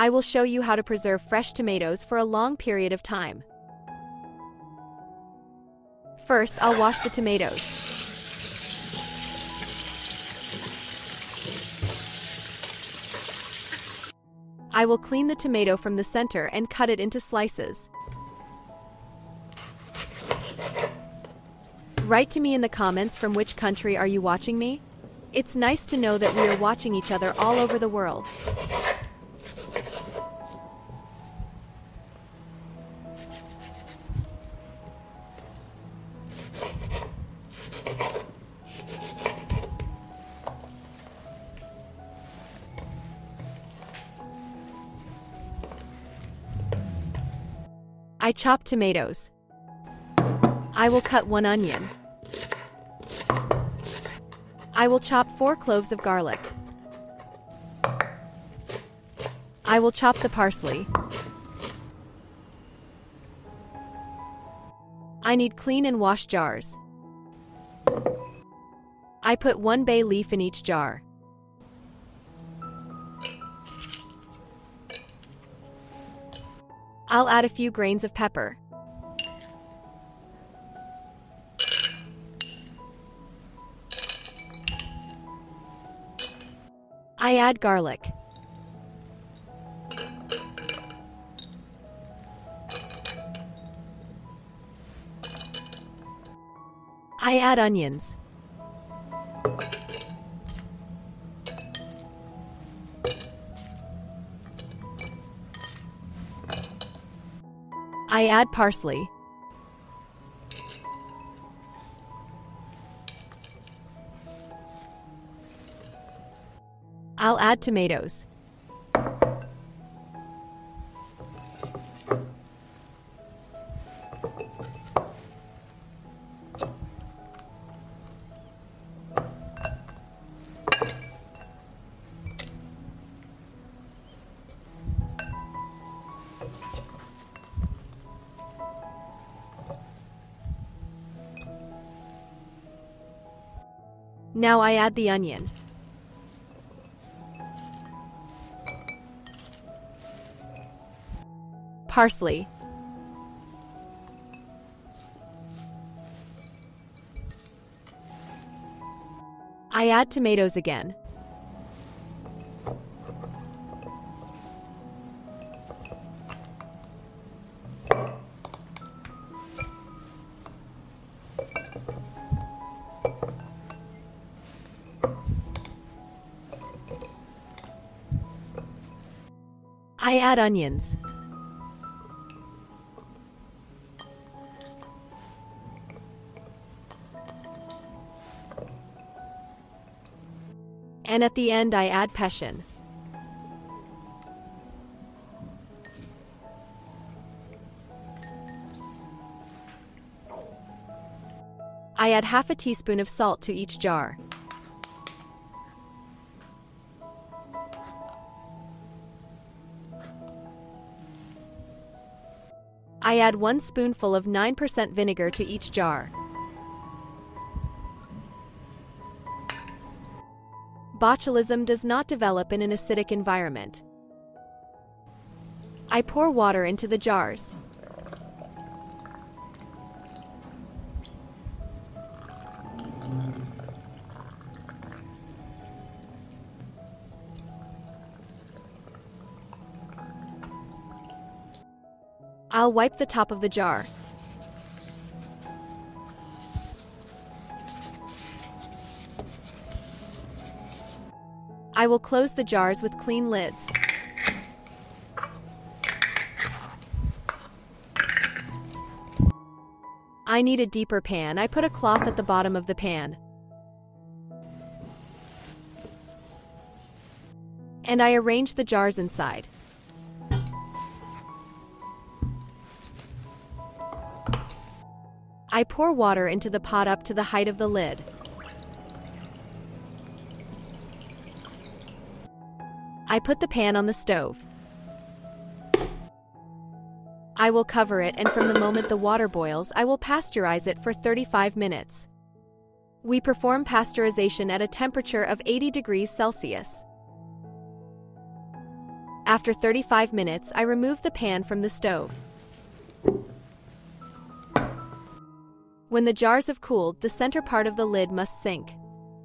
I will show you how to preserve fresh tomatoes for a long period of time. First, I'll wash the tomatoes. I will clean the tomato from the center and cut it into slices. Write to me in the comments from which country are you watching me? It's nice to know that we are watching each other all over the world. I chop tomatoes. I will cut 1 onion. I will chop 4 cloves of garlic. I will chop the parsley. I need clean and wash jars. I put 1 bay leaf in each jar. I'll add a few grains of pepper. I add garlic. I add onions. I add parsley. I'll add tomatoes. Now I add the onion. Parsley. I add tomatoes again. I add onions. And at the end I add passion. I add half a teaspoon of salt to each jar. I add 1 spoonful of 9% vinegar to each jar. Botulism does not develop in an acidic environment. I pour water into the jars. I'll wipe the top of the jar. I will close the jars with clean lids. I need a deeper pan. I put a cloth at the bottom of the pan. And I arrange the jars inside. I pour water into the pot up to the height of the lid. I put the pan on the stove. I will cover it, and from the moment the water boils, I will pasteurize it for 35 minutes. We perform pasteurization at a temperature of 80 degrees Celsius. After 35 minutes, I remove the pan from the stove. When the jars have cooled, the center part of the lid must sink.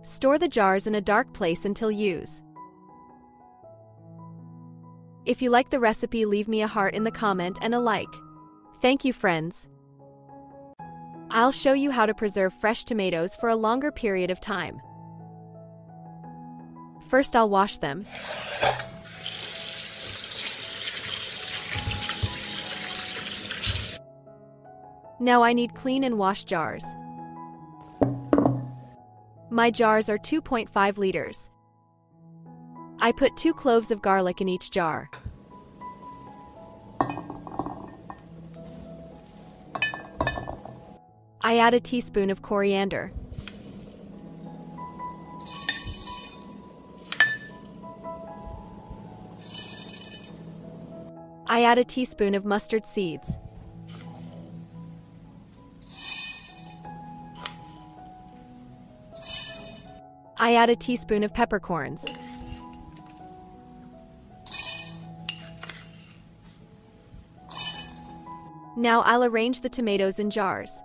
Store the jars in a dark place until use. If you like the recipe, leave me a heart in the comment and a like. Thank you, friends. I'll show you how to preserve fresh tomatoes for a longer period of time. First, I'll wash them. Now I need clean and washed jars. My jars are 2.5 liters. I put 2 cloves of garlic in each jar. I add a teaspoon of coriander. I add a teaspoon of mustard seeds. I add a teaspoon of peppercorns. Now I'll arrange the tomatoes in jars.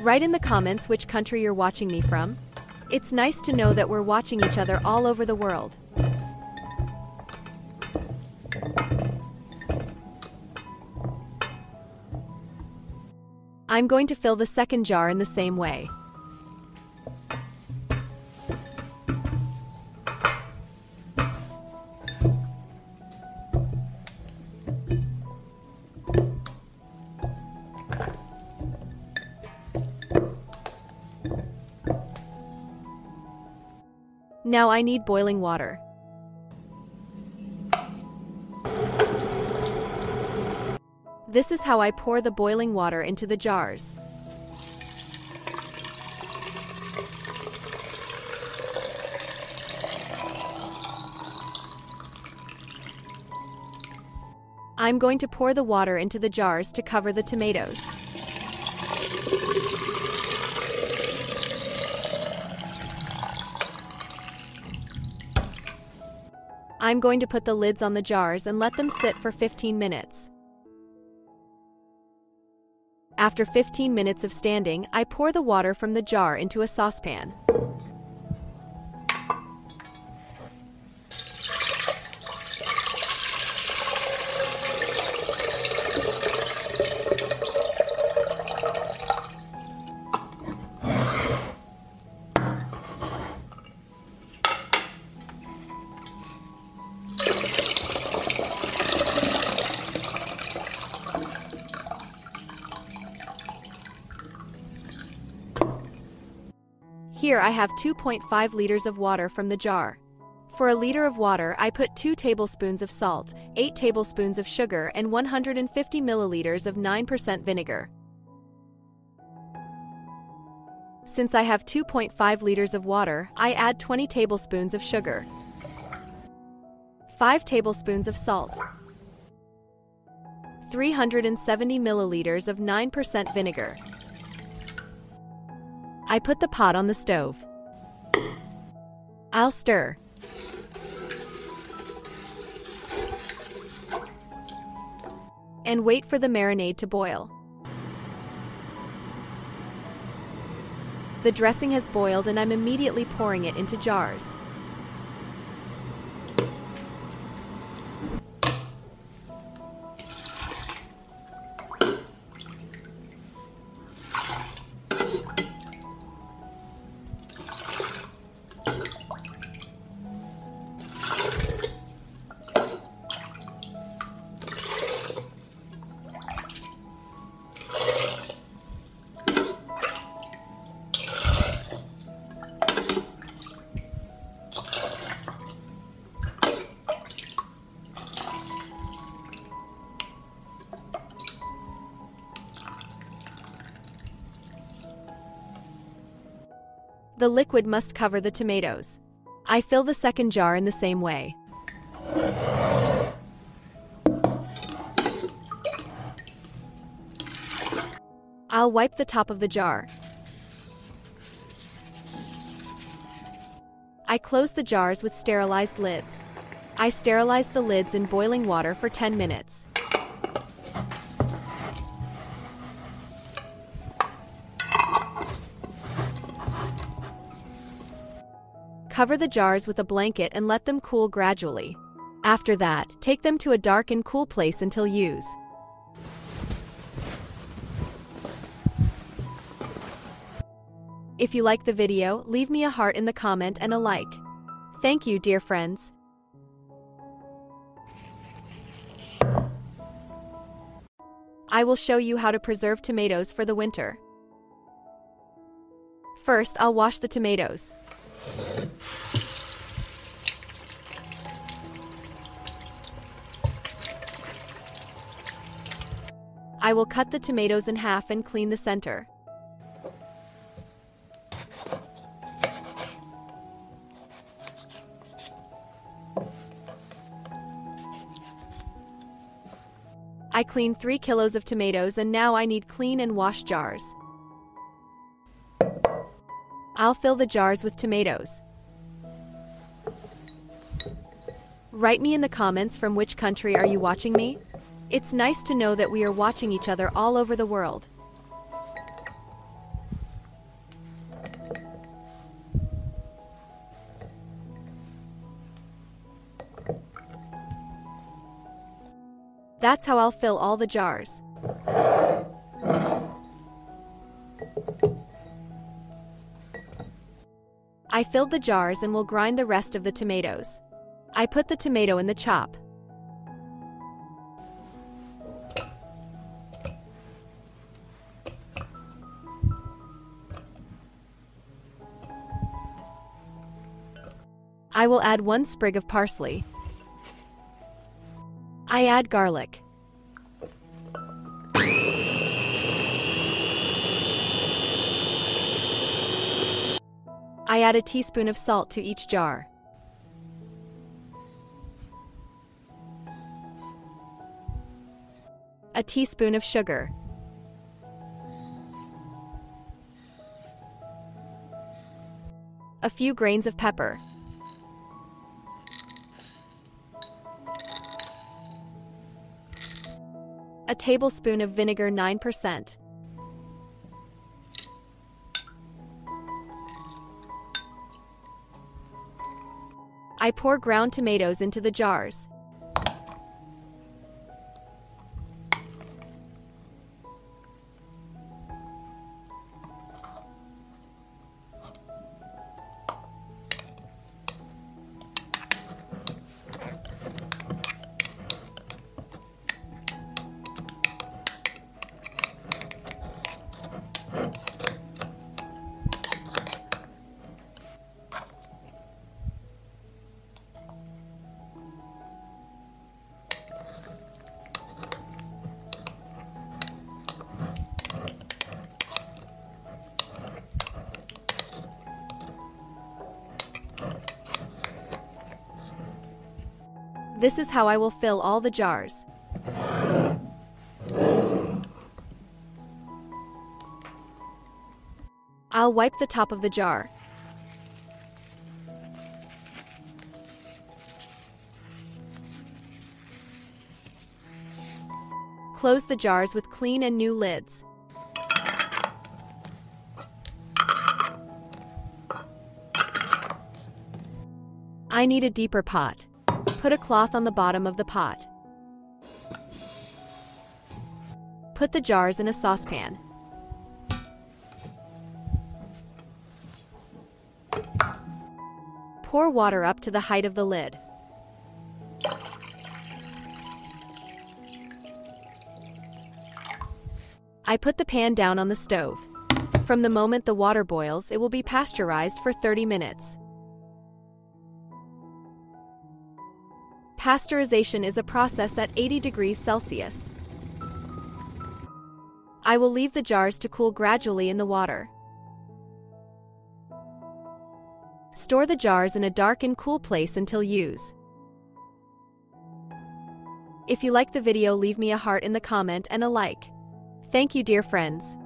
Write in the comments which country you're watching me from. It's nice to know that we're watching each other all over the world. I'm going to fill the second jar in the same way. Now I need boiling water. This is how I pour the boiling water into the jars. I'm going to pour the water into the jars to cover the tomatoes. I'm going to put the lids on the jars and let them sit for 15 minutes. After 15 minutes of standing, I pour the water from the jar into a saucepan. Here I have 2.5 liters of water from the jar. For a liter of water, I put 2 tablespoons of salt, 8 tablespoons of sugar, and 150 milliliters of 9% vinegar. Since I have 2.5 liters of water, I add 20 tablespoons of sugar, 5 tablespoons of salt, 370 milliliters of 9% vinegar. I put the pot on the stove. I'll stir. And wait for the marinade to boil. The dressing has boiled and I'm immediately pouring it into jars. The liquid must cover the tomatoes. I fill the second jar in the same way. I'll wipe the top of the jar. I close the jars with sterilized lids. I sterilize the lids in boiling water for 10 minutes. Cover the jars with a blanket and let them cool gradually. After that, take them to a dark and cool place until use. If you like the video, leave me a heart in the comment and a like. Thank you, dear friends. I will show you how to preserve tomatoes for the winter. First, I'll wash the tomatoes. I will cut the tomatoes in half and clean the center. I cleaned 3 kilos of tomatoes and now I need clean and wash jars. I'll fill the jars with tomatoes. Write me in the comments from which country are you watching me? It's nice to know that we are watching each other all over the world. That's how I'll fill all the jars. I filled the jars and will grind the rest of the tomatoes. I put the tomato in the chop. I will add 1 sprig of parsley. I add garlic. I add a teaspoon of salt to each jar. A teaspoon of sugar. A few grains of pepper. A tablespoon of vinegar 9%. I pour ground tomatoes into the jars. This is how I will fill all the jars. I'll wipe the top of the jar. Close the jars with clean and new lids. I need a deeper pot. Put a cloth on the bottom of the pot. Put the jars in a saucepan. Pour water up to the height of the lid. I put the pan down on the stove. From the moment the water boils, it will be pasteurized for 30 minutes. Pasteurization is a process at 80 degrees Celsius. I will leave the jars to cool gradually in the water. Store the jars in a dark and cool place until use. If you like the video, leave me a heart in the comment and a like. Thank you, dear friends.